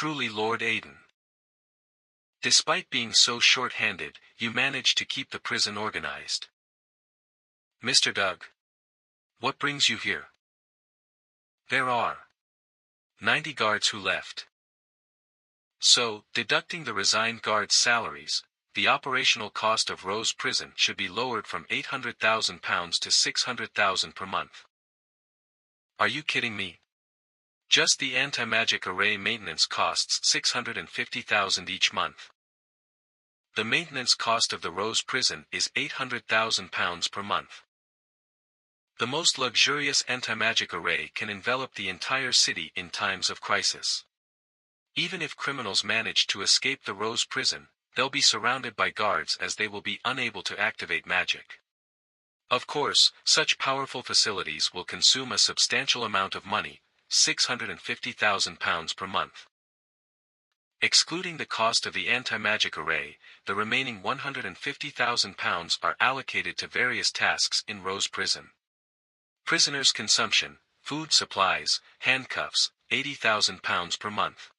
Truly, Lord Aiden. Despite being so short-handed, you managed to keep the prison organized. Mr. Doug. What brings you here? There are 90 guards who left. So, deducting the resigned guards' salaries, the operational cost of Rose Prison should be lowered from £800,000 to £600,000 per month. Are you kidding me? Just the anti-magic array maintenance costs £650,000 each month. The maintenance cost of the Rose Prison is £800,000 per month. The most luxurious anti-magic array can envelop the entire city in times of crisis. Even if criminals manage to escape the Rose Prison, they'll be surrounded by guards as they will be unable to activate magic. Of course, such powerful facilities will consume a substantial amount of money, £650,000 per month. Excluding the cost of the anti-magic array, the remaining £150,000 are allocated to various tasks in Rose Prison. Prisoners' consumption, food supplies, handcuffs, £80,000 per month.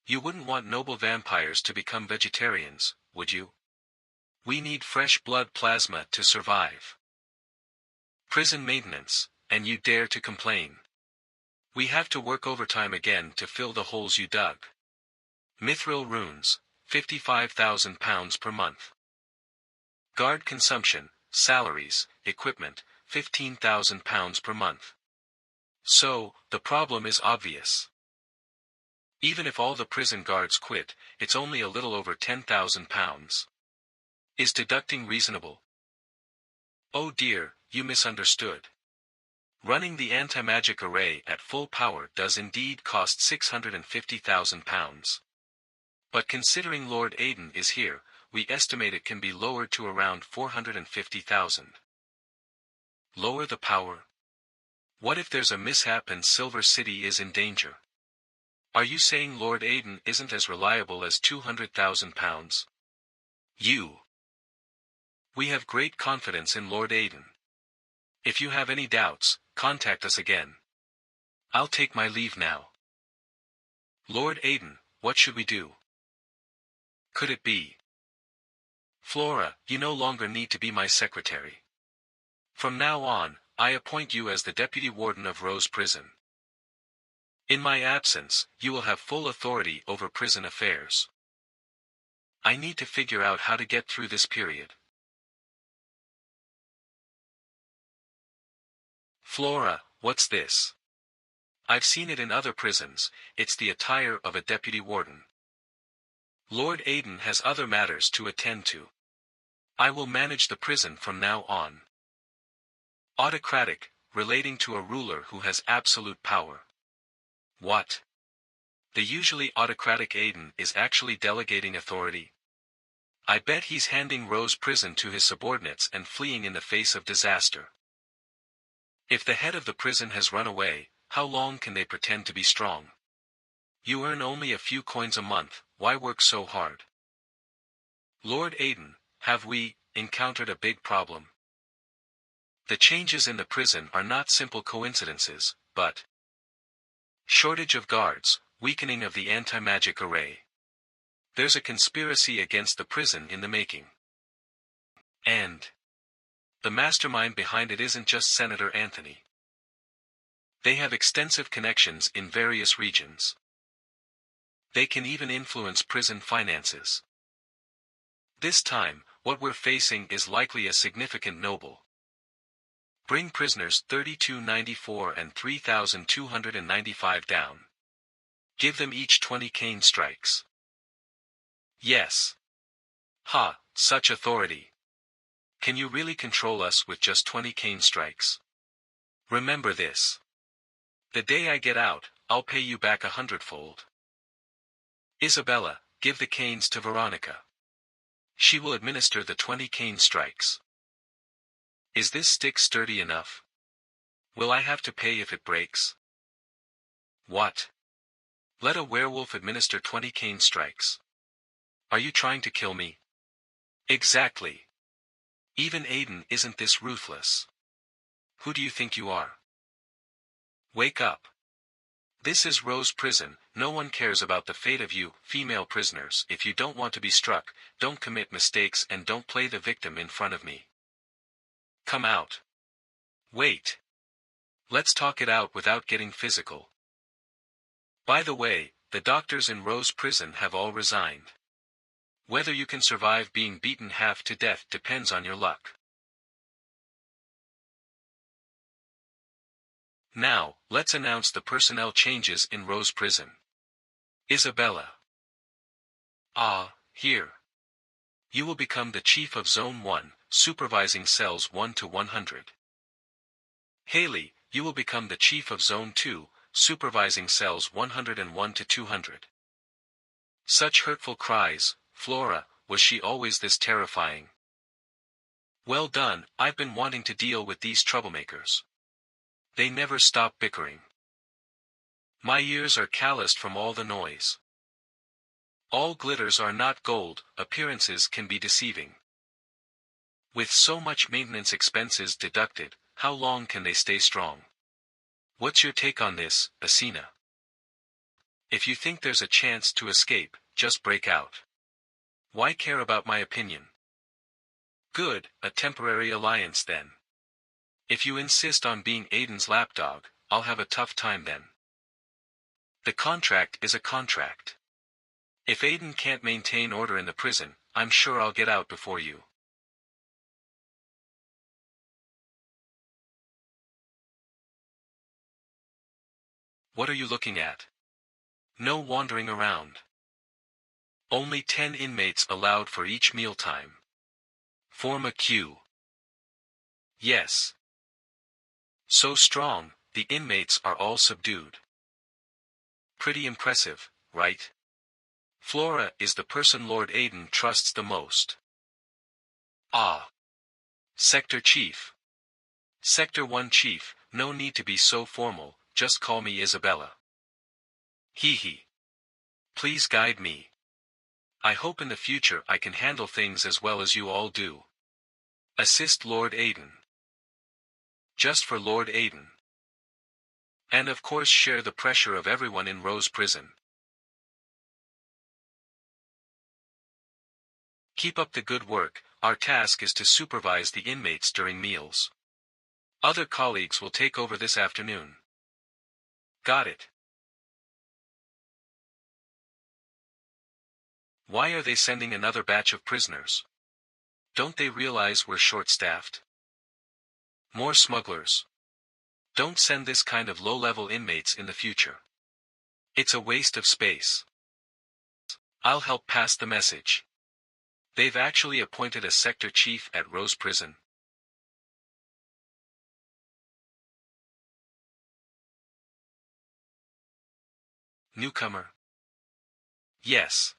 You wouldn't want noble vampires to become vegetarians, would you? We need fresh blood plasma to survive. Prison maintenance, and you dare to complain. We have to work overtime again to fill the holes you dug. Mithril runes, £55,000 per month. Guard consumption, salaries, equipment, £15,000 per month. So, the problem is obvious. Even if all the prison guards quit, it's only a little over £10,000. Is deducting reasonable? Oh dear, you misunderstood. Running the anti-magic array at full power does indeed cost £650,000. But considering Lord Aiden is here, we estimate it can be lowered to around £450,000. Lower the power? What if there's a mishap and Silver City is in danger? Are you saying Lord Aiden isn't as reliable as £200,000? We have great confidence in Lord Aiden. If you have any doubts, contact us again. I'll take my leave now. Lord Aiden, what should we do? Could it be? Flora, you no longer need to be my secretary. From now on, I appoint you as the Deputy Warden of Rose Prison. In my absence, you will have full authority over prison affairs. I need to figure out how to get through this period. Flora, what's this? I've seen it in other prisons, it's the attire of a deputy warden. Lord Aiden has other matters to attend to. I will manage the prison from now on. Autocratic, relating to a ruler who has absolute power. What? The usually autocratic Aiden is actually delegating authority? I bet he's handing Rose Prison to his subordinates and fleeing in the face of disaster. If the head of the prison has run away, how long can they pretend to be strong? You earn only a few coins a month, why work so hard? Lord Aiden, have we encountered a big problem? The changes in the prison are not simple coincidences, but shortage of guards, weakening of the anti-magic array. There's a conspiracy against the prison in the making. And the mastermind behind it isn't just Senator Anthony. They have extensive connections in various regions. They can even influence prison finances. This time, what we're facing is likely a significant noble. Bring prisoners 3294 and 3295 down. Give them each 20 cane strikes. Yes. Ha, such authority. Can you really control us with just 20 cane strikes? Remember this. The day I get out, I'll pay you back 100-fold. Isabella, give the canes to Veronica. She will administer the 20 cane strikes. Is this stick sturdy enough? Will I have to pay if it breaks? What? Let a werewolf administer 20 cane strikes. Are you trying to kill me? Exactly. Even Aiden isn't this ruthless. Who do you think you are? Wake up. This is Rose Prison. No one cares about the fate of you, female prisoners. If you don't want to be struck, don't commit mistakes and don't play the victim in front of me. Come out. Wait. Let's talk it out without getting physical. By the way, the doctors in Rose Prison have all resigned. Whether you can survive being beaten half to death depends on your luck. Now, let's announce the personnel changes in Rose Prison. Isabella. Here. You will become the Chief of Zone 1, supervising cells 1 to 100. Haley, you will become the Chief of Zone 2, supervising cells 101 to 200. Such hurtful cries, Flora, was she always this terrifying? Well done, I've been wanting to deal with these troublemakers. They never stop bickering. My ears are calloused from all the noise. All glitters are not gold, appearances can be deceiving. With so much maintenance expenses deducted, how long can they stay strong? What's your take on this, Asina? If you think there's a chance to escape, just break out. Why care about my opinion? Good, a temporary alliance then. If you insist on being Aiden's lapdog, I'll have a tough time then. The contract is a contract. If Aiden can't maintain order in the prison, I'm sure I'll get out before you. What are you looking at? No wandering around. Only 10 inmates allowed for each mealtime. Form a queue. Yes. So strong, the inmates are all subdued. Pretty impressive, right? Flora is the person Lord Aiden trusts the most. Sector Chief. Sector 1 Chief, no need to be so formal, just call me Isabella. Hee hee. Please guide me. I hope in the future I can handle things as well as you all do. Assist Lord Aiden. Just for Lord Aiden. And of course share the pressure of everyone in Rose Prison. Keep up the good work, our task is to supervise the inmates during meals. Other colleagues will take over this afternoon. Got it. Why are they sending another batch of prisoners? Don't they realize we're short-staffed? More smugglers. Don't send this kind of low-level inmates in the future. It's a waste of space. I'll help pass the message. They've actually appointed a sector chief at Rose Prison. Newcomer. Yes.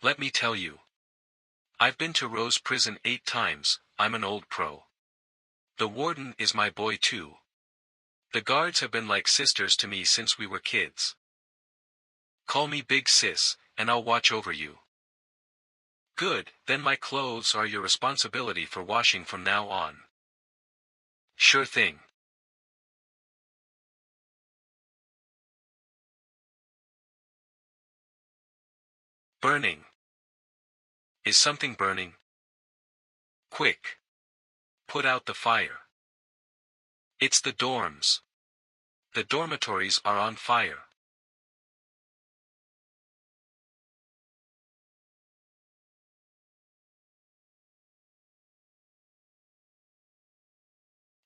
Let me tell you. I've been to Rose Prison 8 times, I'm an old pro. The warden is my boy too. The guards have been like sisters to me since we were kids. Call me Big Sis, and I'll watch over you. Good, then my clothes are your responsibility for washing from now on. Sure thing. Burning. Is something burning? Quick. Put out the fire. It's the dorms. The dormitories are on fire.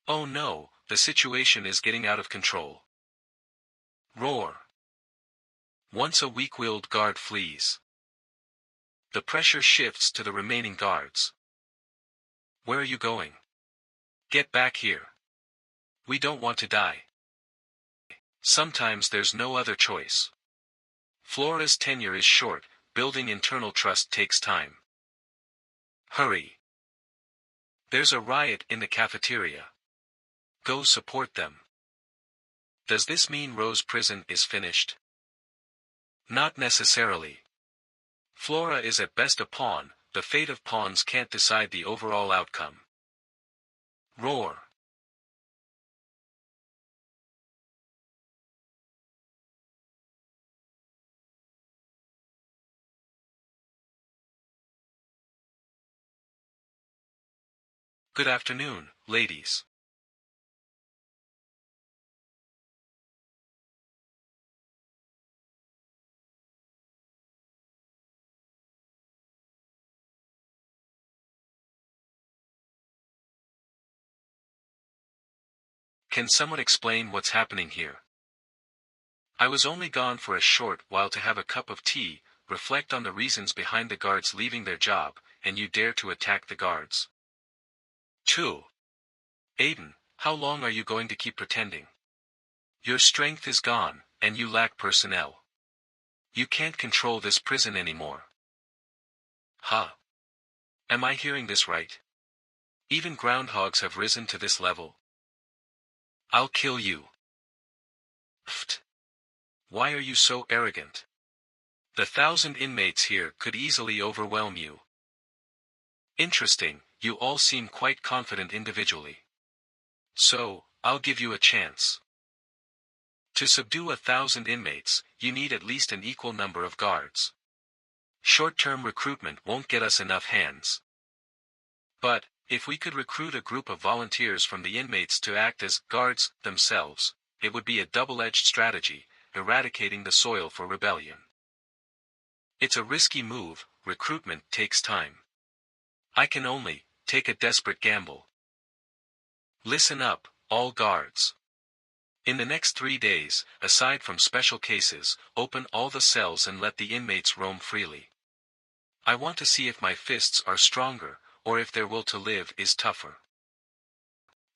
Oh no, the situation is getting out of control. Roar. Once a weak-willed guard flees. The pressure shifts to the remaining guards. Where are you going? Get back here. We don't want to die. Sometimes there's no other choice. Flora's tenure is short, building internal trust takes time. Hurry. There's a riot in the cafeteria. Go support them. Does this mean Rose Prison is finished? Not necessarily. Flora is at best a pawn, the fate of pawns can't decide the overall outcome. Roar. Good afternoon, ladies. Can someone explain what's happening here? I was only gone for a short while to have a cup of tea, reflect on the reasons behind the guards leaving their job, and you dare to attack the guards. 2. Aiden, how long are you going to keep pretending? Your strength is gone, and you lack personnel. You can't control this prison anymore. Huh? Am I hearing this right? Even groundhogs have risen to this level. I'll kill you. Pfft. Why are you so arrogant? The 1,000 inmates here could easily overwhelm you. Interesting, you all seem quite confident individually. So, I'll give you a chance. To subdue 1,000 inmates, you need at least an equal number of guards. Short-term recruitment won't get us enough hands. But, if we could recruit a group of volunteers from the inmates to act as guards themselves, it would be a double-edged strategy, eradicating the soil for rebellion. It's a risky move, recruitment takes time. I can only take a desperate gamble. Listen up, all guards. In the next 3 days, aside from special cases, open all the cells and let the inmates roam freely. I want to see if my fists are stronger, or if their will to live is tougher.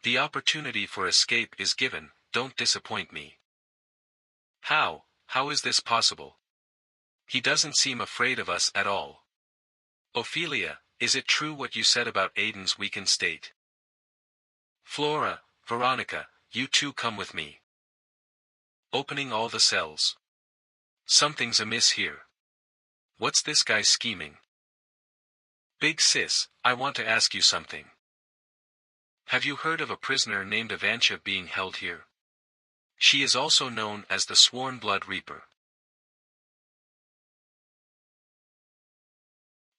The opportunity for escape is given, don't disappoint me. How is this possible? He doesn't seem afraid of us at all. Ophelia, is it true what you said about Aiden's weakened state? Flora, Veronica, you two come with me. Opening all the cells. Something's amiss here. What's this guy scheming? Big sis, I want to ask you something. Have you heard of a prisoner named Avantia being held here? She is also known as the Sworn Blood Reaper.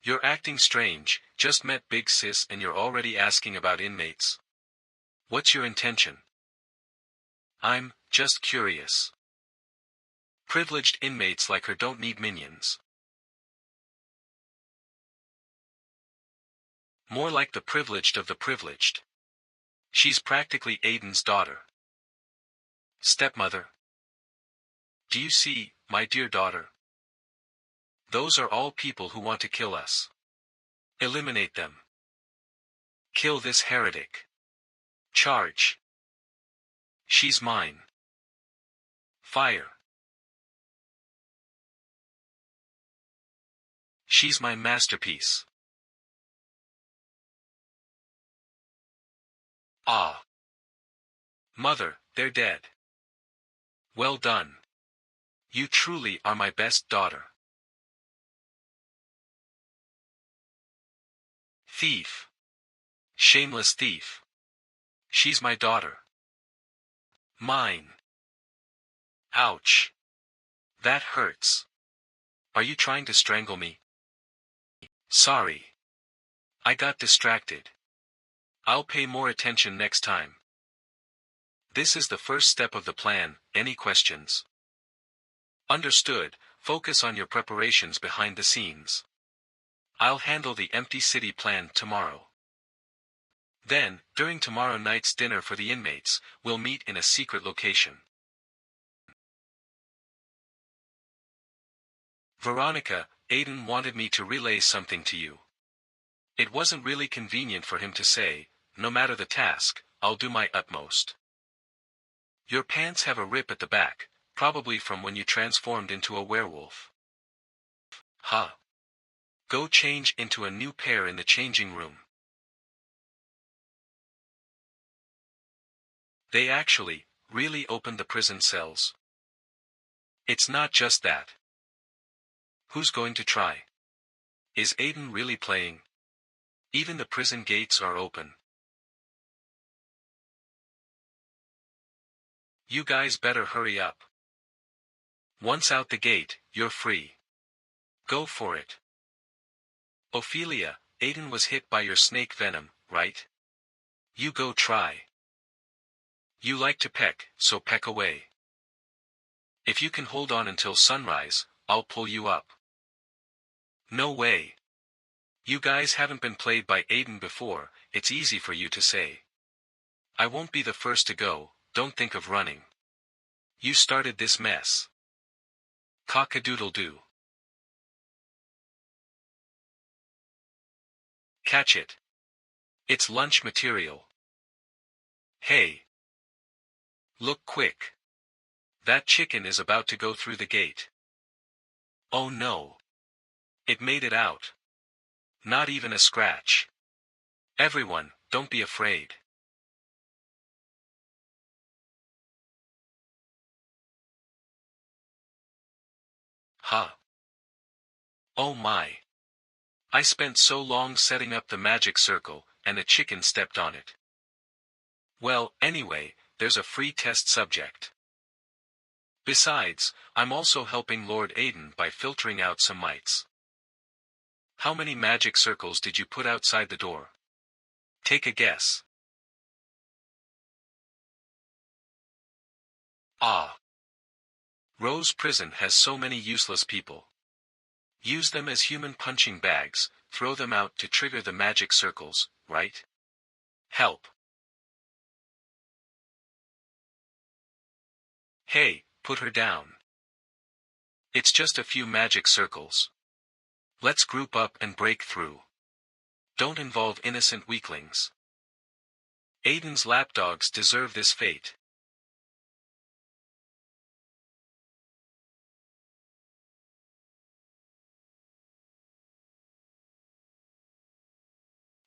You're acting strange, just met Big Sis and you're already asking about inmates. What's your intention? I'm just curious. Privileged inmates like her don't need minions. More like the privileged of the privileged. She's practically Aiden's daughter. Stepmother. Do you see, my dear daughter? Those are all people who want to kill us. Eliminate them. Kill this heretic. Charge. She's mine. Fire. She's my masterpiece. Ah. Mother, they're dead. Well done. You truly are my best daughter. Thief. Shameless thief. She's my daughter. Mine. Ouch. That hurts. Are you trying to strangle me? Sorry. I got distracted. I'll pay more attention next time. This is the first step of the plan, any questions? Understood, focus on your preparations behind the scenes. I'll handle the empty city plan tomorrow. Then, during tomorrow night's dinner for the inmates, we'll meet in a secret location. Veronica, Aiden wanted me to relay something to you. It wasn't really convenient for him to say, no matter the task, I'll do my utmost. Your pants have a rip at the back, probably from when you transformed into a werewolf. Huh. Go change into a new pair in the changing room. They actually, really opened the prison cells. It's not just that. Who's going to try? Is Aiden really playing? Even the prison gates are open. You guys better hurry up. Once out the gate, you're free. Go for it. Ophelia, Aiden was hit by your snake venom, right? You go try. You like to peck, so peck away. If you can hold on until sunrise, I'll pull you up. No way. You guys haven't been played by Aiden before, it's easy for you to say. I won't be the first to go, don't think of running. You started this mess. Cock-a-doodle-doo. Catch it. It's lunch material. Hey. Look quick. That chicken is about to go through the gate. Oh no. It made it out. Not even a scratch. Everyone, don't be afraid. Huh. Oh my. I spent so long setting up the magic circle, and a chicken stepped on it. Well, anyway, there's a free test subject. Besides, I'm also helping Lord Aiden by filtering out some mites. How many magic circles did you put outside the door? Take a guess. Ah. Rose Prison has so many useless people. Use them as human punching bags, throw them out to trigger the magic circles, right? Help. Hey, put her down. It's just a few magic circles. Let's group up and break through. Don't involve innocent weaklings. Aiden's lapdogs deserve this fate.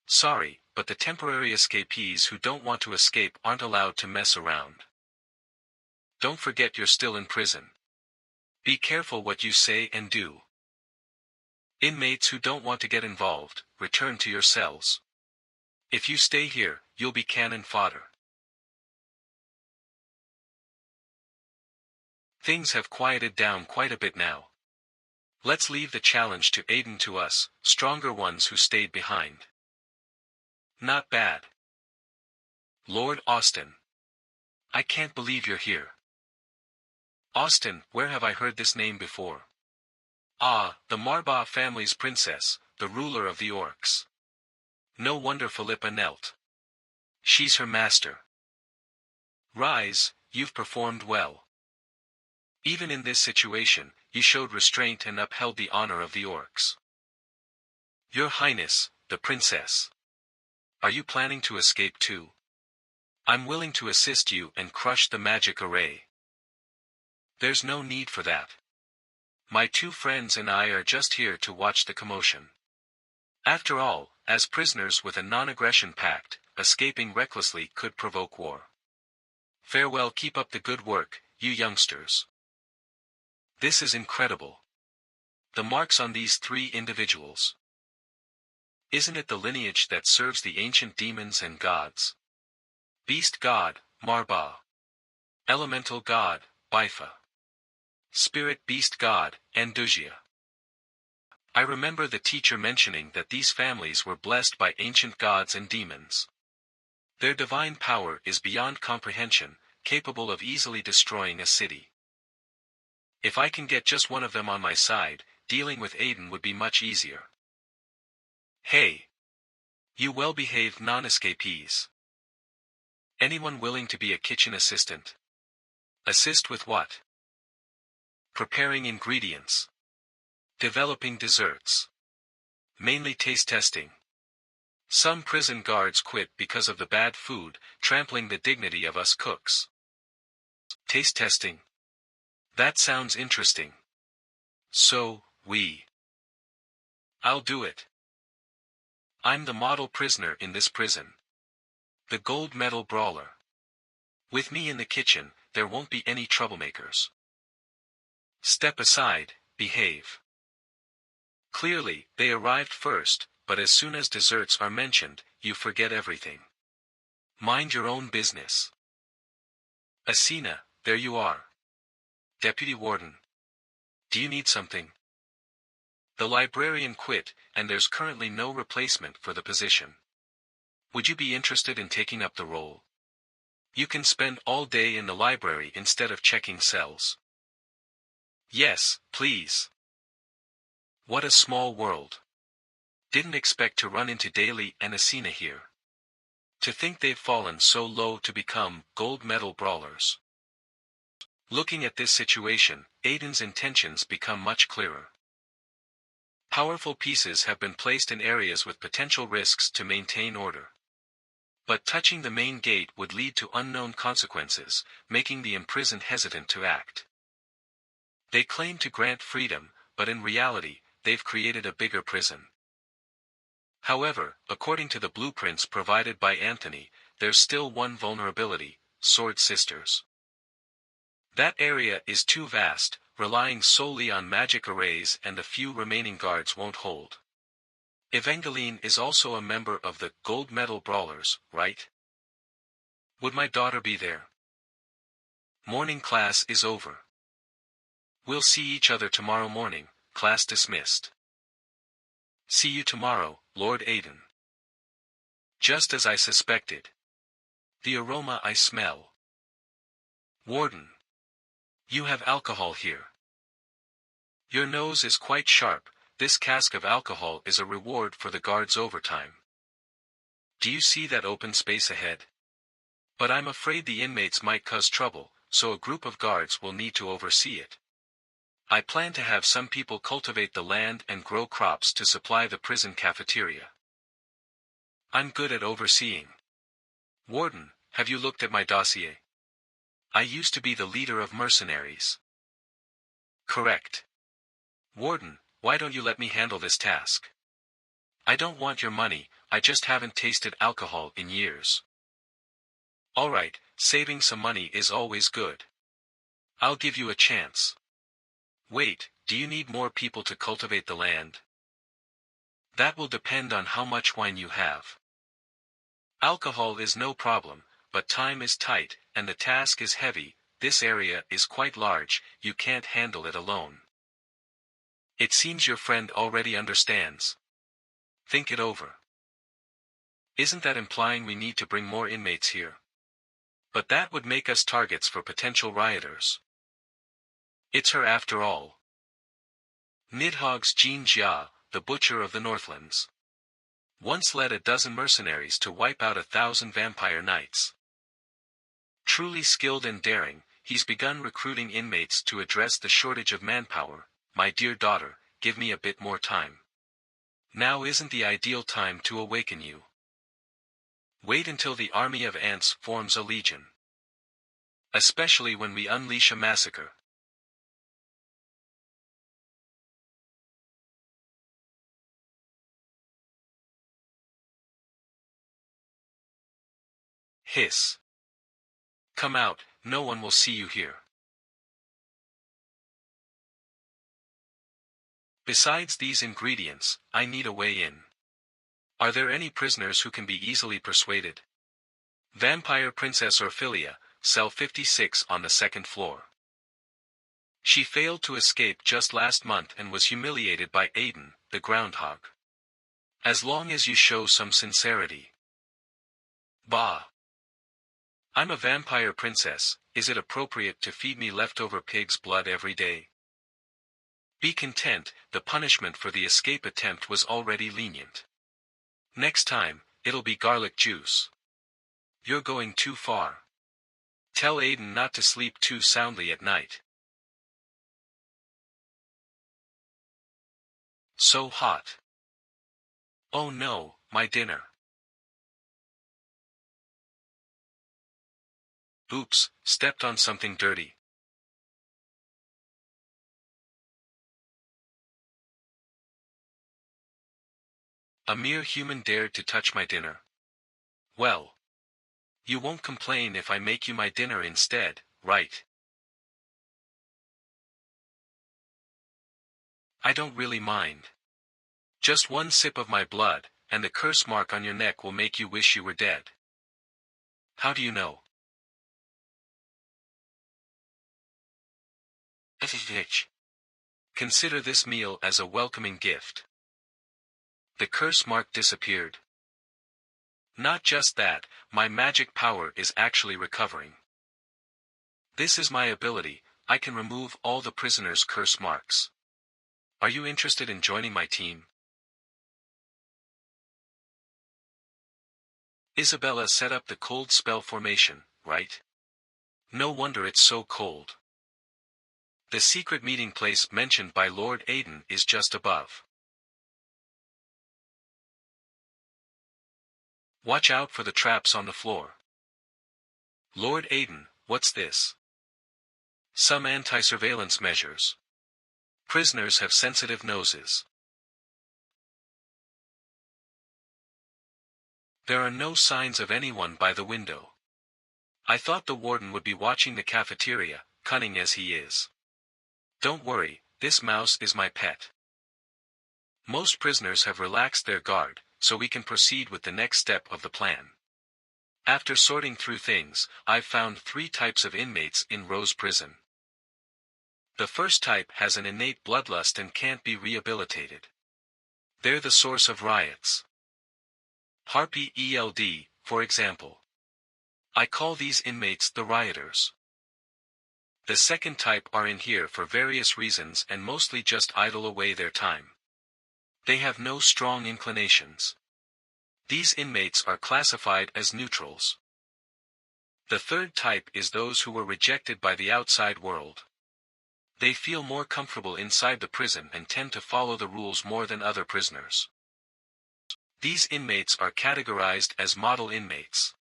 Sorry, but the temporary escapees who don't want to escape aren't allowed to mess around. Don't forget you're still in prison. Be careful what you say and do. Inmates who don't want to get involved, return to your cells. If you stay here, you'll be cannon fodder. Things have quieted down quite a bit now. Let's leave the challenge to Aiden to us, stronger ones who stayed behind. Not bad. Lord Austin. I can't believe you're here. Austin, where have I heard this name before? Ah, the Marba family's princess, the ruler of the orcs. No wonder Philippa knelt. She's her master. Rise, you've performed well. Even in this situation, you showed restraint and upheld the honor of the orcs. Your Highness, the princess. Are you planning to escape too? I'm willing to assist you and crush the magic array. There's no need for that. My two friends and I are just here to watch the commotion. After all, as prisoners with a non-aggression pact, escaping recklessly could provoke war. Farewell, keep up the good work, you youngsters. This is incredible. The marks on these three individuals. Isn't it the lineage that serves the ancient demons and gods? Beast god, Marba. Elemental god, Bifa. Spirit beast god, Anduzia. I remember the teacher mentioning that these families were blessed by ancient gods and demons. Their divine power is beyond comprehension, capable of easily destroying a city. If I can get just one of them on my side, dealing with Aiden would be much easier. Hey! You well-behaved non-escapees. Anyone willing to be a kitchen assistant? Assist with what? Preparing ingredients. Developing desserts. Mainly taste testing. Some prison guards quit because of the bad food, trampling the dignity of us cooks. Taste testing. That sounds interesting. So, I'll do it. I'm the model prisoner in this prison. The gold medal brawler. With me in the kitchen, there won't be any troublemakers. Step aside, behave. Clearly, they arrived first, but as soon as desserts are mentioned, you forget everything. Mind your own business. Asina, there you are. Deputy Warden. Do you need something? The librarian quit, and there's currently no replacement for the position. Would you be interested in taking up the role? You can spend all day in the library instead of checking cells. Yes, please. What a small world. Didn't expect to run into Daly and Asina here. To think they've fallen so low to become gold medal brawlers. Looking at this situation, Aiden's intentions become much clearer. Powerful pieces have been placed in areas with potential risks to maintain order. But touching the main gate would lead to unknown consequences, making the imprisoned hesitant to act. They claim to grant freedom, but in reality, they've created a bigger prison. However, according to the blueprints provided by Anthony, there's still one vulnerability: Sword Sisters. That area is too vast, relying solely on magic arrays, and the few remaining guards won't hold. Evangeline is also a member of the gold medal brawlers, right? Would my daughter be there? Morning class is over. We'll see each other tomorrow morning. Class dismissed. See you tomorrow, Lord Aiden. Just as I suspected. The aroma I smell. Warden. You have alcohol here. Your nose is quite sharp. This cask of alcohol is a reward for the guard's overtime. Do you see that open space ahead? But I'm afraid the inmates might cause trouble, so a group of guards will need to oversee it. I plan to have some people cultivate the land and grow crops to supply the prison cafeteria. I'm good at overseeing. Warden, have you looked at my dossier? I used to be the leader of mercenaries. Correct. Warden, why don't you let me handle this task? I don't want your money, I just haven't tasted alcohol in years. Alright, saving some money is always good. I'll give you a chance. Wait, do you need more people to cultivate the land? That will depend on how much wine you have. Alcohol is no problem, but time is tight, and the task is heavy. This area is quite large, you can't handle it alone. It seems your friend already understands. Think it over. Isn't that implying we need to bring more inmates here? But that would make us targets for potential rioters. It's her after all. Nidhogg's Jean Jia, the butcher of the Northlands. Once led a dozen mercenaries to wipe out 1,000 vampire knights. Truly skilled and daring, he's begun recruiting inmates to address the shortage of manpower. My dear daughter, give me a bit more time. Now isn't the ideal time to awaken you. Wait until the army of ants forms a legion. Especially when we unleash a massacre. Hiss. Come out, no one will see you here. Besides these ingredients, I need a way in. Are there any prisoners who can be easily persuaded? Vampire Princess Orphelia, cell 56 on the second floor. She failed to escape just last month and was humiliated by Aiden, the groundhog. As long as you show some sincerity. Bah. I'm a vampire princess, is it appropriate to feed me leftover pig's blood every day? Be content, the punishment for the escape attempt was already lenient. Next time, it'll be garlic juice. You're going too far. Tell Aiden not to sleep too soundly at night. So hot. Oh no, my dinner. Oops, stepped on something dirty. A mere human dared to touch my dinner. Well. You won't complain if I make you my dinner instead, right? I don't really mind. Just one sip of my blood, and the curse mark on your neck will make you wish you were dead. How do you know? Consider this meal as a welcoming gift. The curse mark disappeared. Not just that, my magic power is actually recovering. This is my ability, I can remove all the prisoners' curse marks. Are you interested in joining my team? Isabella set up the cold spell formation, right? No wonder it's so cold. The secret meeting place mentioned by Lord Aiden is just above. Watch out for the traps on the floor. Lord Aiden, what's this? Some anti-surveillance measures. Prisoners have sensitive noses. There are no signs of anyone by the window. I thought the warden would be watching the cafeteria, cunning as he is. Don't worry, this mouse is my pet. Most prisoners have relaxed their guard, so we can proceed with the next step of the plan. After sorting through things, I've found 3 types of inmates in Rose Prison. The first type has an innate bloodlust and can't be rehabilitated. They're the source of riots. Harpy ELD, for example. I call these inmates the rioters. The second type are in here for various reasons and mostly just idle away their time. They have no strong inclinations. These inmates are classified as neutrals. The third type is those who were rejected by the outside world. They feel more comfortable inside the prison and tend to follow the rules more than other prisoners. These inmates are categorized as model inmates.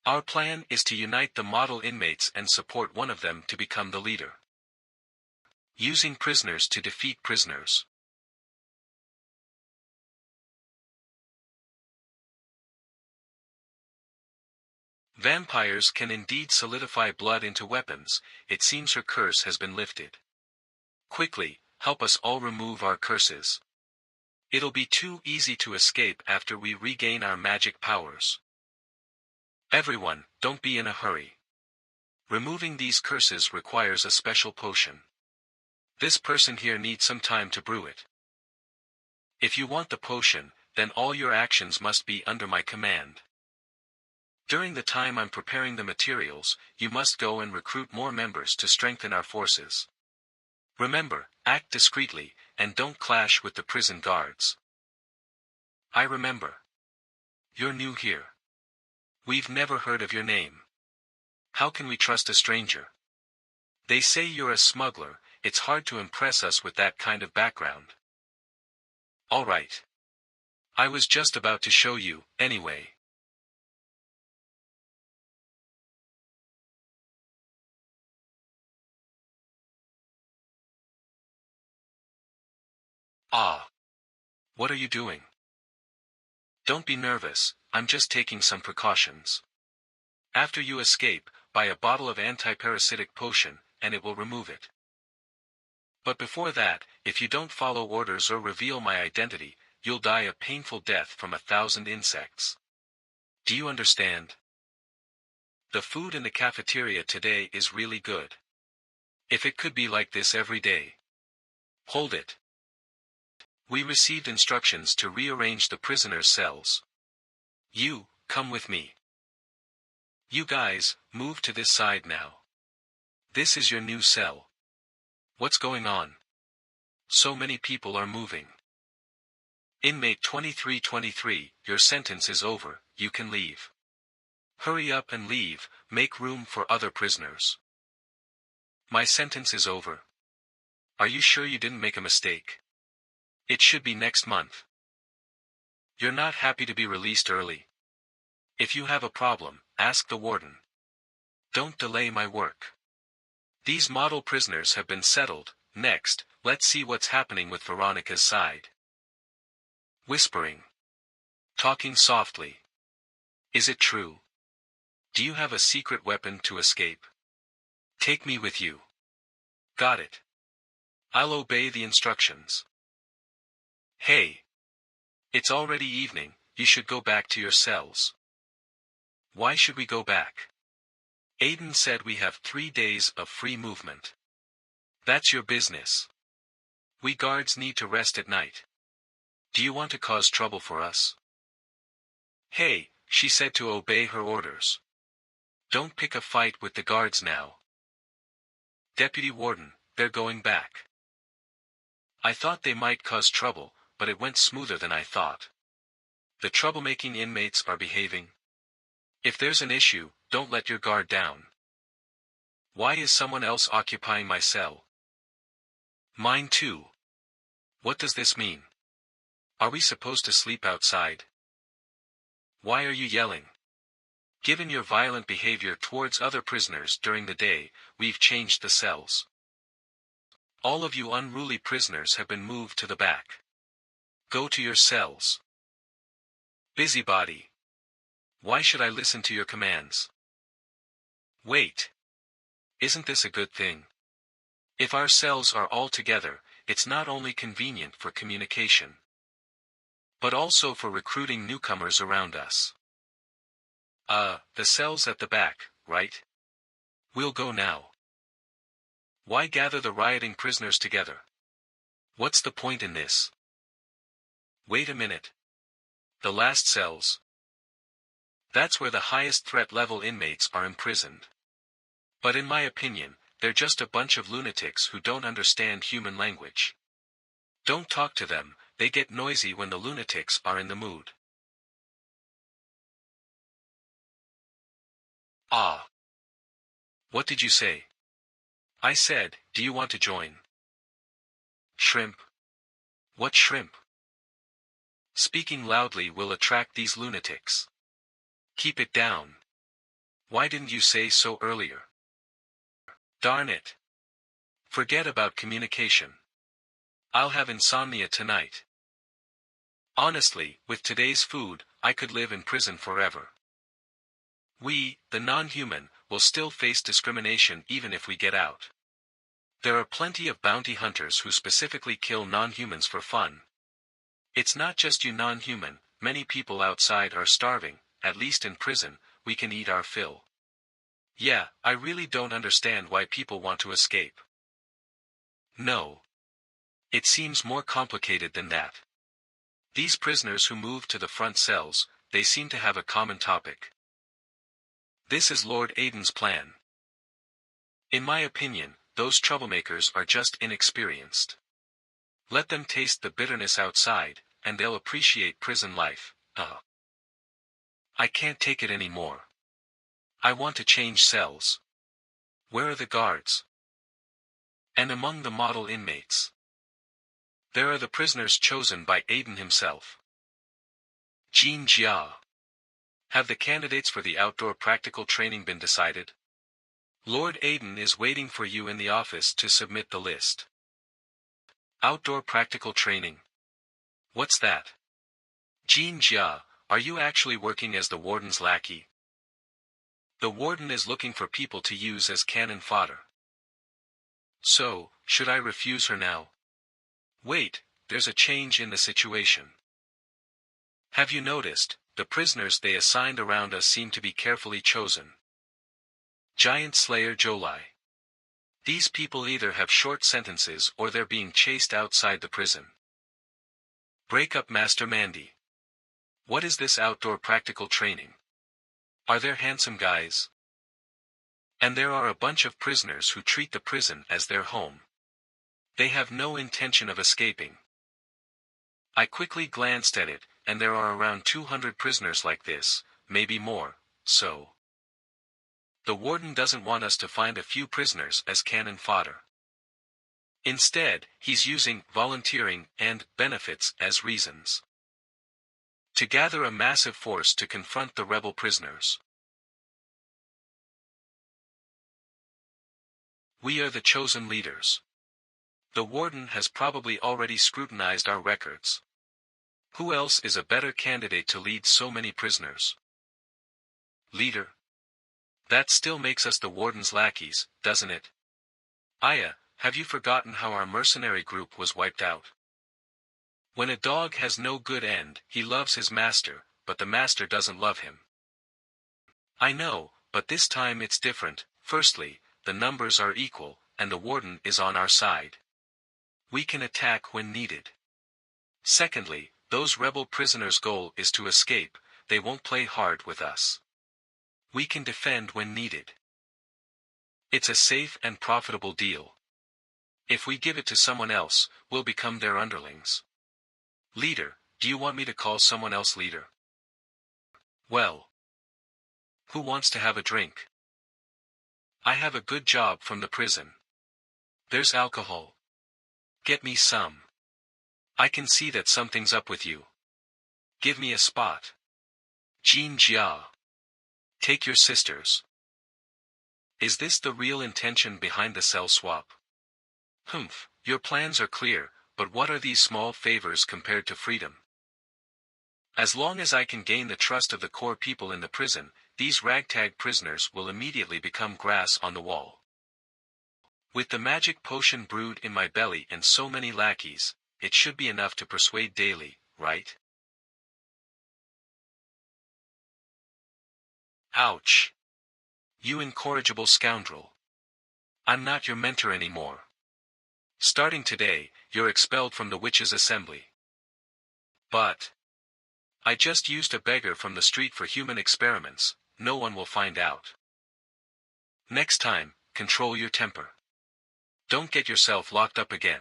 Our plan is to unite the model inmates and support one of them to become the leader. Using prisoners to defeat prisoners. Vampires can indeed solidify blood into weapons. It seems her curse has been lifted. Quickly, help us all remove our curses. It'll be too easy to escape after we regain our magic powers. Everyone, don't be in a hurry. Removing these curses requires a special potion. This person here needs some time to brew it. If you want the potion, then all your actions must be under my command. During the time I'm preparing the materials, you must go and recruit more members to strengthen our forces. Remember, act discreetly, and don't clash with the prison guards. I remember. You're new here. We've never heard of your name. How can we trust a stranger? They say you're a smuggler, it's hard to impress us with that kind of background. All right. I was just about to show you, anyway. Ah. What are you doing? Don't be nervous, I'm just taking some precautions. After you escape, buy a bottle of anti-parasitic potion, and it will remove it. But before that, if you don't follow orders or reveal my identity, you'll die a painful death from 1,000 insects. Do you understand? The food in the cafeteria today is really good. If it could be like this every day. Hold it. We received instructions to rearrange the prisoners' cells. You, come with me. You guys, move to this side now. This is your new cell. What's going on? So many people are moving. Inmate 2323, your sentence is over, you can leave. Hurry up and leave, make room for other prisoners. My sentence is over. Are you sure you didn't make a mistake? It should be next month. You're not happy to be released early. If you have a problem, ask the warden. Don't delay my work. These model prisoners have been settled. Next, let's see what's happening with Veronica's side. Whispering. Talking softly. Is it true? Do you have a secret weapon to escape? Take me with you. Got it. I'll obey the instructions. Hey. It's already evening, you should go back to your cells. Why should we go back? Aiden said we have 3 days of free movement. That's your business. We guards need to rest at night. Do you want to cause trouble for us? Hey, she said to obey her orders. Don't pick a fight with the guards now. Deputy Warden, they're going back. I thought they might cause trouble, but it went smoother than I thought. The troublemaking inmates are behaving. If there's an issue, don't let your guard down. Why is someone else occupying my cell? Mine too. What does this mean? Are we supposed to sleep outside? Why are you yelling? Given your violent behavior towards other prisoners during the day, we've changed the cells. All of you unruly prisoners have been moved to the back. Go to your cells. Busybody. Why should I listen to your commands? Wait. Isn't this a good thing? If our cells are all together, it's not only convenient for communication, but also for recruiting newcomers around us. The cells at the back, right? We'll go now. Why gather the rioting prisoners together? What's the point in this? Wait a minute. The last cells. That's where the highest threat level inmates are imprisoned. But in my opinion, they're just a bunch of lunatics who don't understand human language. Don't talk to them, they get noisy when the lunatics are in the mood. Ah. What did you say? I said, do you want to join? Shrimp. What shrimp? Speaking loudly will attract these lunatics. Keep it down. Why didn't you say so earlier? Darn it. Forget about communication. I'll have insomnia tonight. Honestly, with today's food, I could live in prison forever. We, the non-human, will still face discrimination even if we get out. There are plenty of bounty hunters who specifically kill non-humans for fun. It's not just you non-human, many people outside are starving, at least in prison, we can eat our fill. Yeah, I really don't understand why people want to escape. No. It seems more complicated than that. These prisoners who move to the front cells, they seem to have a common topic. This is Lord Aiden's plan. In my opinion, those troublemakers are just inexperienced. Let them taste the bitterness outside, and they'll appreciate prison life. I can't take it anymore. I want to change cells. Where are the guards? And among the model inmates, there are the prisoners chosen by Aiden himself. Jean Jia. Have the candidates for the outdoor practical training been decided? Lord Aiden is waiting for you in the office to submit the list. Outdoor practical training. What's that? Jean Jia, are you actually working as the warden's lackey? The warden is looking for people to use as cannon fodder. So, should I refuse her now? Wait, there's a change in the situation. Have you noticed, the prisoners they assigned around us seem to be carefully chosen? Giant Slayer Jolai. These people either have short sentences or they're being chased outside the prison. Breakup Master Mandy. What is this outdoor practical training? Are there handsome guys? And there are a bunch of prisoners who treat the prison as their home. They have no intention of escaping. I quickly glanced at it, and there are around 200 prisoners like this, maybe more, so. The warden doesn't want us to find a few prisoners as cannon fodder. Instead, he's using volunteering and benefits as reasons to gather a massive force to confront the rebel prisoners. We are the chosen leaders. The warden has probably already scrutinized our records. Who else is a better candidate to lead so many prisoners? Leader. That still makes us the warden's lackeys, doesn't it? Aya, have you forgotten how our mercenary group was wiped out? When a dog has no good end, he loves his master, but the master doesn't love him. I know, but this time it's different. Firstly, the numbers are equal, and the warden is on our side. We can attack when needed. Secondly, those rebel prisoners' goal is to escape, they won't play hard with us. We can defend when needed. It's a safe and profitable deal. If we give it to someone else, we'll become their underlings. Leader, do you want me to call someone else leader? Well. Who wants to have a drink? I have a good job from the prison. There's alcohol. Get me some. I can see that something's up with you. Give me a spot. Jean Jia. Take your sisters. Is this the real intention behind the cell swap? Humph, your plans are clear, but what are these small favors compared to freedom? As long as I can gain the trust of the core people in the prison, these ragtag prisoners will immediately become grass on the wall. With the magic potion brewed in my belly and so many lackeys, it should be enough to persuade daily, right? Ouch! You incorrigible scoundrel. I'm not your mentor anymore. Starting today, you're expelled from the witches' assembly. But I just used a beggar from the street for human experiments, no one will find out. Next time, control your temper. Don't get yourself locked up again.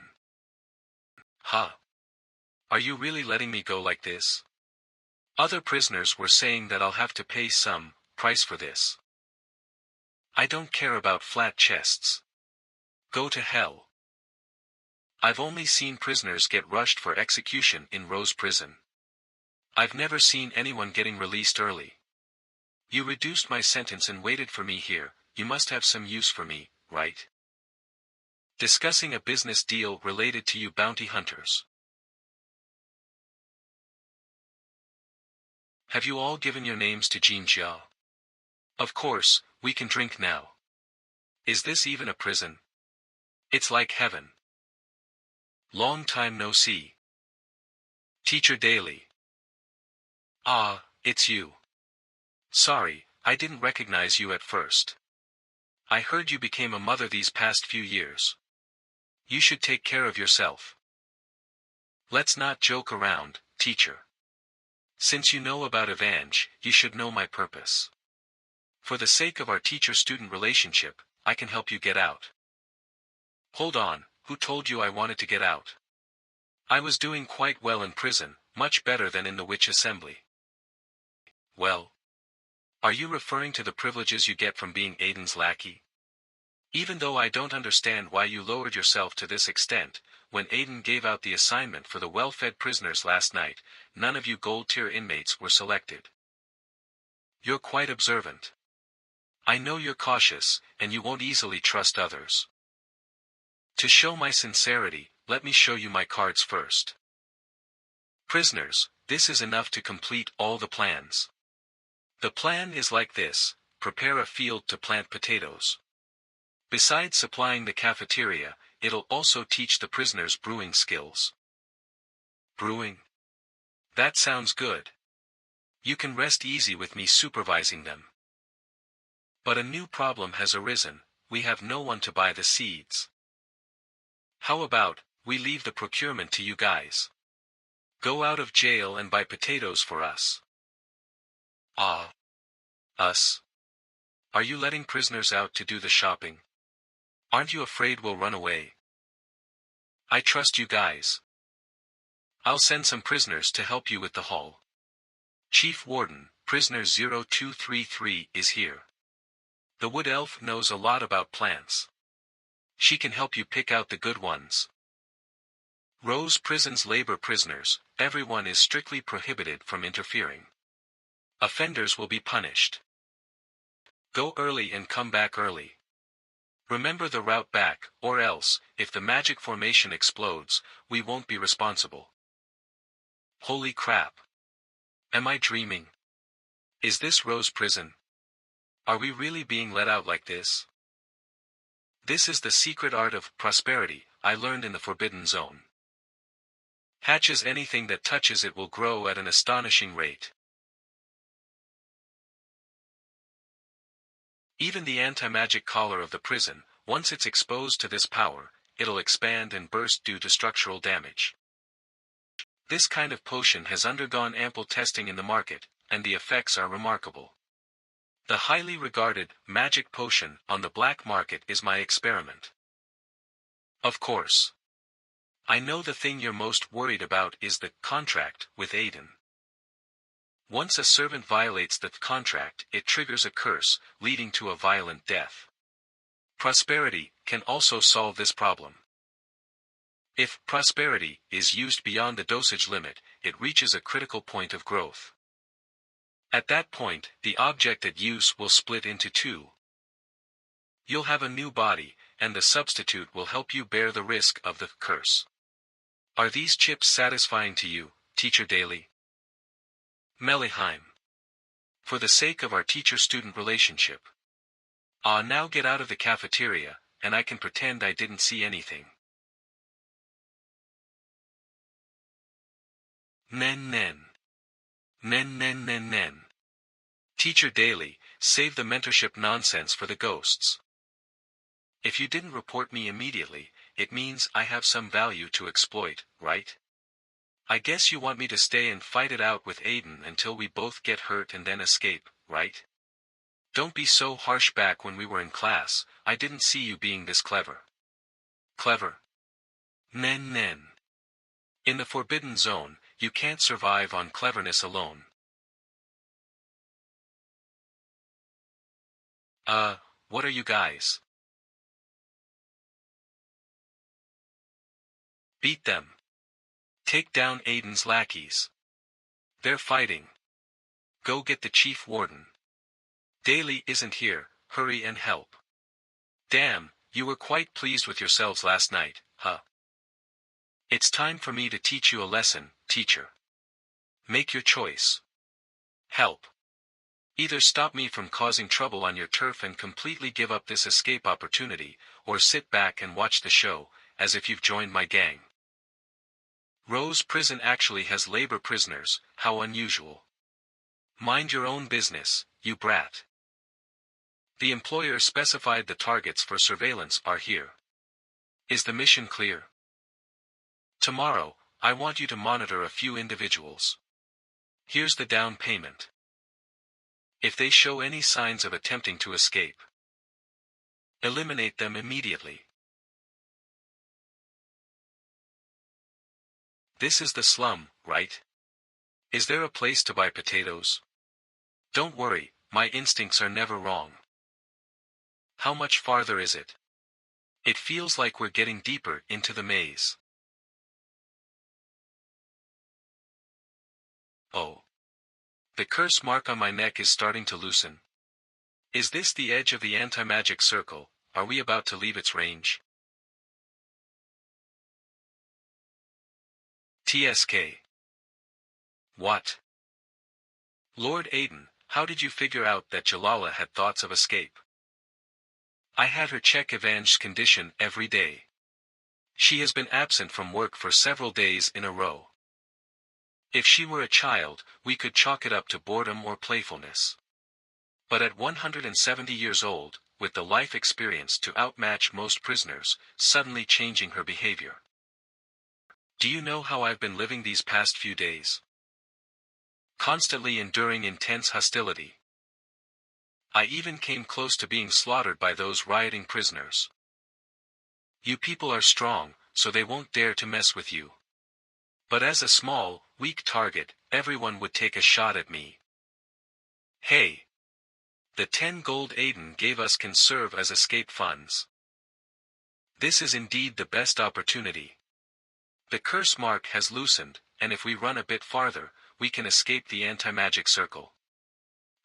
Huh? Are you really letting me go like this? Other prisoners were saying that I'll have to pay some price for this. I don't care about flat chests. Go to hell. I've only seen prisoners get rushed for execution in Rose Prison. I've never seen anyone getting released early. You reduced my sentence and waited for me here, you must have some use for me, right? Discussing a business deal related to you bounty hunters. Have you all given your names to Jean Jia? Of course, we can drink now. Is this even a prison? It's like heaven. Long time no see. Teacher Daly. Ah, it's you. Sorry, I didn't recognize you at first. I heard you became a mother these past few years. You should take care of yourself. Let's not joke around, teacher. Since you know about Evange, you should know my purpose. For the sake of our teacher-student relationship, I can help you get out. Hold on, who told you I wanted to get out? I was doing quite well in prison, much better than in the witch assembly. Well? Are you referring to the privileges you get from being Aiden's lackey? Even though I don't understand why you lowered yourself to this extent, when Aiden gave out the assignment for the well-fed prisoners last night, none of you gold-tier inmates were selected. You're quite observant. I know you're cautious, and you won't easily trust others. To show my sincerity, let me show you my cards first. Prisoners, this is enough to complete all the plans. The plan is like this: prepare a field to plant potatoes. Besides supplying the cafeteria, it'll also teach the prisoners brewing skills. Brewing? That sounds good. You can rest easy with me supervising them. But a new problem has arisen: we have no one to buy the seeds. How about, we leave the procurement to you guys? Go out of jail and buy potatoes for us. Ah. Us? Are you letting prisoners out to do the shopping? Aren't you afraid we'll run away? I trust you guys. I'll send some prisoners to help you with the haul. Chief Warden, prisoner 0233 is here. The wood elf knows a lot about plants. She can help you pick out the good ones. Rose Prison's labor prisoners, everyone is strictly prohibited from interfering. Offenders will be punished. Go early and come back early. Remember the route back, or else, if the magic formation explodes, we won't be responsible. Holy crap. Am I dreaming? Is this Rose Prison? Are we really being let out like this? This is the secret art of prosperity I learned in the Forbidden Zone. Hatches anything that touches it will grow at an astonishing rate. Even the anti-magic collar of the prison, once it's exposed to this power, it'll expand and burst due to structural damage. This kind of potion has undergone ample testing in the market, and the effects are remarkable. The highly regarded magic potion on the black market is my experiment. Of course. I know the thing you're most worried about is the contract with Aiden. Once a servant violates the contract, it triggers a curse, leading to a violent death. Prosperity can also solve this problem. If prosperity is used beyond the dosage limit, it reaches a critical point of growth. At that point, the object at use will split into two. You'll have a new body, and the substitute will help you bear the risk of the curse. Are these chips satisfying to you, Teacher Daly? Meliheim. For the sake of our teacher-student relationship. Now get out of the cafeteria, and I can pretend I didn't see anything. Nen nen. Nen nen nen nen. Teacher Daly, save the mentorship nonsense for the ghosts. If you didn't report me immediately, it means I have some value to exploit, right? I guess you want me to stay and fight it out with Aiden until we both get hurt and then escape, right? Don't be so harsh. Back when we were in class, I didn't see you being this clever. Clever? Nen nen. In the Forbidden Zone, you can't survive on cleverness alone. What are you guys? Beat them. Take down Aiden's lackeys. They're fighting. Go get the chief warden. Daly isn't here, hurry and help. Damn, you were quite pleased with yourselves last night, huh? It's time for me to teach you a lesson, teacher. Make your choice. Help. Either stop me from causing trouble on your turf and completely give up this escape opportunity, or sit back and watch the show, as if you've joined my gang. Rose Prison actually has labor prisoners, how unusual. Mind your own business, you brat. The employer specified the targets for surveillance are here. Is the mission clear? Tomorrow, I want you to monitor a few individuals. Here's the down payment. If they show any signs of attempting to escape, eliminate them immediately. This is the slum, right? Is there a place to buy potatoes? Don't worry, my instincts are never wrong. How much farther is it? It feels like we're getting deeper into the maze. Oh. The curse mark on my neck is starting to loosen. Is this the edge of the anti-magic circle? Are we about to leave its range? TSK. What? Lord Aiden, how did you figure out that Jalala had thoughts of escape? I had her check Evange's condition every day. She has been absent from work for several days in a row. If she were a child, we could chalk it up to boredom or playfulness. But at 170 years old, with the life experience to outmatch most prisoners, suddenly changing her behavior. Do you know how I've been living these past few days? Constantly enduring intense hostility. I even came close to being slaughtered by those rioting prisoners. You people are strong, so they won't dare to mess with you. But as a small, weak target, everyone would take a shot at me. Hey! The 10 gold Aiden gave us can serve as escape funds. This is indeed the best opportunity. The curse mark has loosened, and if we run a bit farther, we can escape the anti-magic circle.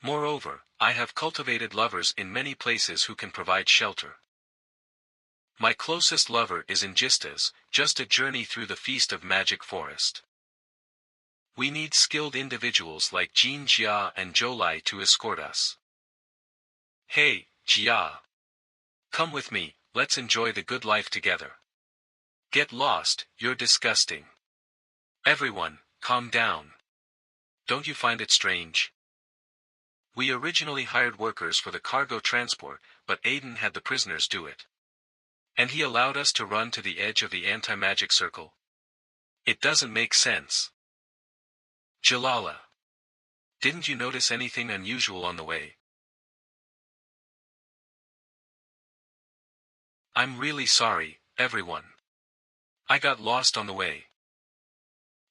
Moreover, I have cultivated lovers in many places who can provide shelter. My closest lover is in Gistas, just a journey through the Feast of Magic Forest. We need skilled individuals like Jean Jia and Jolai to escort us. Hey, Jia! Come with me, let's enjoy the good life together. Get lost, you're disgusting. Everyone, calm down. Don't you find it strange? We originally hired workers for the cargo transport, but Aiden had the prisoners do it. And he allowed us to run to the edge of the anti-magic circle? It doesn't make sense. Jalala. Didn't you notice anything unusual on the way? I'm really sorry, everyone. I got lost on the way.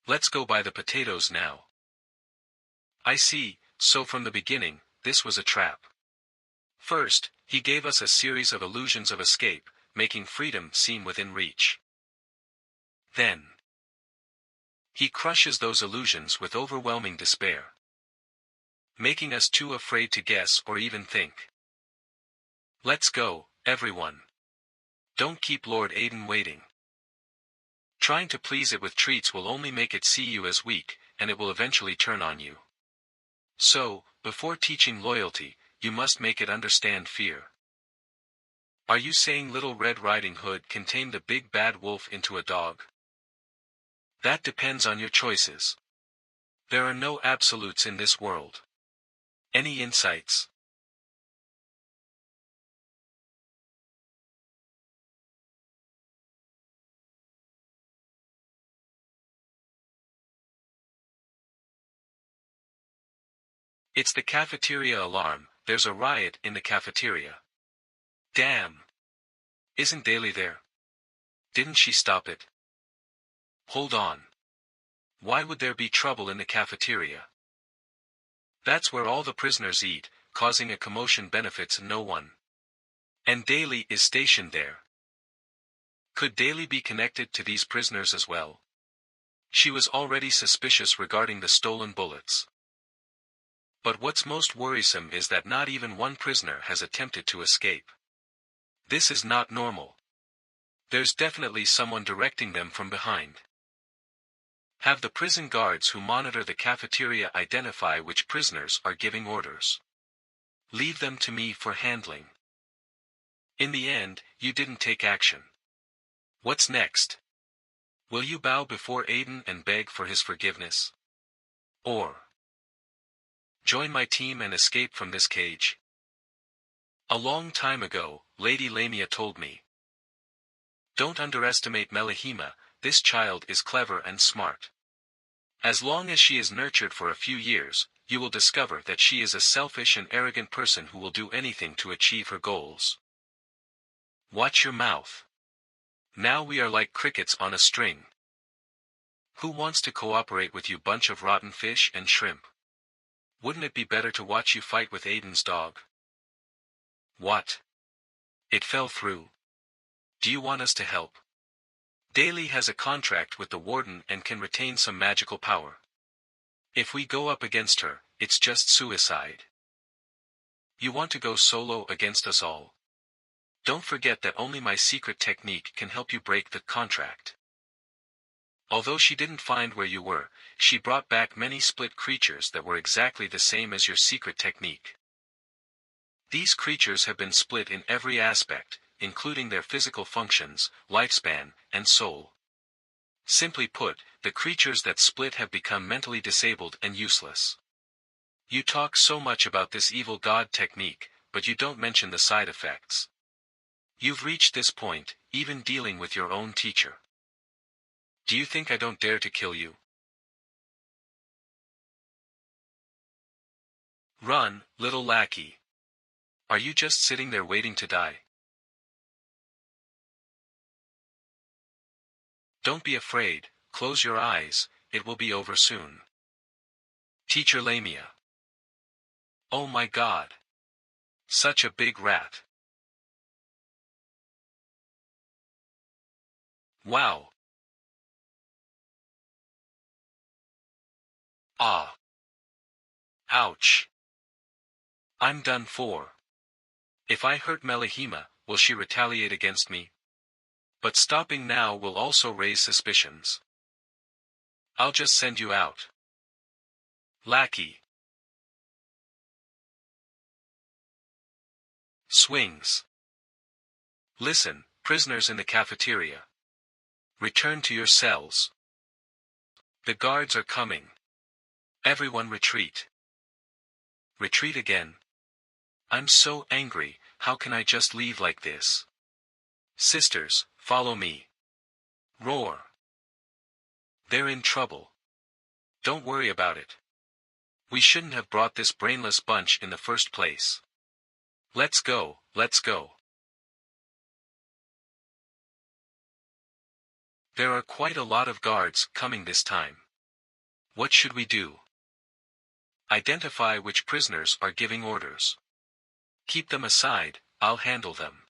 Let's go buy the potatoes now. I see, so from the beginning, this was a trap. First, he gave us a series of illusions of escape, making freedom seem within reach. Then, he crushes those illusions with overwhelming despair, making us too afraid to guess or even think. Let's go, everyone. Don't keep Lord Aiden waiting. Trying to please it with treats will only make it see you as weak, and it will eventually turn on you. So, before teaching loyalty, you must make it understand fear. Are you saying Little Red Riding Hood can tame the big bad wolf into a dog? That depends on your choices. There are no absolutes in this world. Any insights? It's the cafeteria alarm. There's a riot in the cafeteria. Damn. Isn't Daly there? Didn't she stop it? Hold on. Why would there be trouble in the cafeteria? That's where all the prisoners eat, causing a commotion benefits no one. And Daly is stationed there. Could Daly be connected to these prisoners as well? She was already suspicious regarding the stolen bullets. But what's most worrisome is that not even one prisoner has attempted to escape. This is not normal. There's definitely someone directing them from behind. Have the prison guards who monitor the cafeteria identify which prisoners are giving orders. Leave them to me for handling. In the end, you didn't take action. What's next? Will you bow before Aiden and beg for his forgiveness? Or join my team and escape from this cage? A long time ago, Lady Lamia told me, don't underestimate Melihima, this child is clever and smart. As long as she is nurtured for a few years, you will discover that she is a selfish and arrogant person who will do anything to achieve her goals. Watch your mouth. Now we are like crickets on a string. Who wants to cooperate with you bunch of rotten fish and shrimp? Wouldn't it be better to watch you fight with Aiden's dog? What? It fell through. Do you want us to help? Daly has a contract with the warden and can retain some magical power. If we go up against her, it's just suicide. You want to go solo against us all? Don't forget that only my secret technique can help you break the contract. Although she didn't find where you were, she brought back many split creatures that were exactly the same as your secret technique. These creatures have been split in every aspect, including their physical functions, lifespan, and soul. Simply put, the creatures that split have become mentally disabled and useless. You talk so much about this evil god technique, but you don't mention the side effects. You've reached this point, even dealing with your own teacher. Do you think I don't dare to kill you? Run, little lackey. Are you just sitting there waiting to die? Don't be afraid, close your eyes, it will be over soon. Teacher Lamia. Oh my God. Such a big rat. Wow. Ah. Ouch. I'm done for. If I hurt Melihima, will she retaliate against me? But stopping now will also raise suspicions. I'll just send you out. Lackey. Swings. Listen, prisoners in the cafeteria. Return to your cells. The guards are coming. Everyone retreat. Retreat again. I'm so angry, how can I just leave like this? Sisters, follow me. Roar. They're in trouble. Don't worry about it. We shouldn't have brought this brainless bunch in the first place. Let's go, let's go. There are quite a lot of guards coming this time. What should we do? Identify which prisoners are giving orders. Keep them aside, I'll handle them.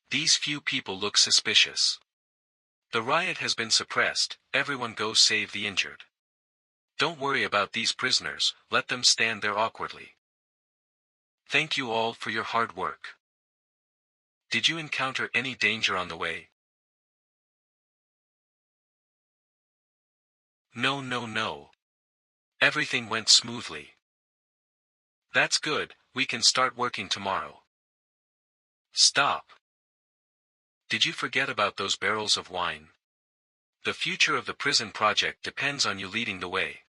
These few people look suspicious. The riot has been suppressed, everyone go save the injured. Don't worry about these prisoners, let them stand there awkwardly. Thank you all for your hard work. Did you encounter any danger on the way? No. Everything went smoothly. That's good, we can start working tomorrow. Stop. Did you forget about those barrels of wine? The future of the prison project depends on you leading the way.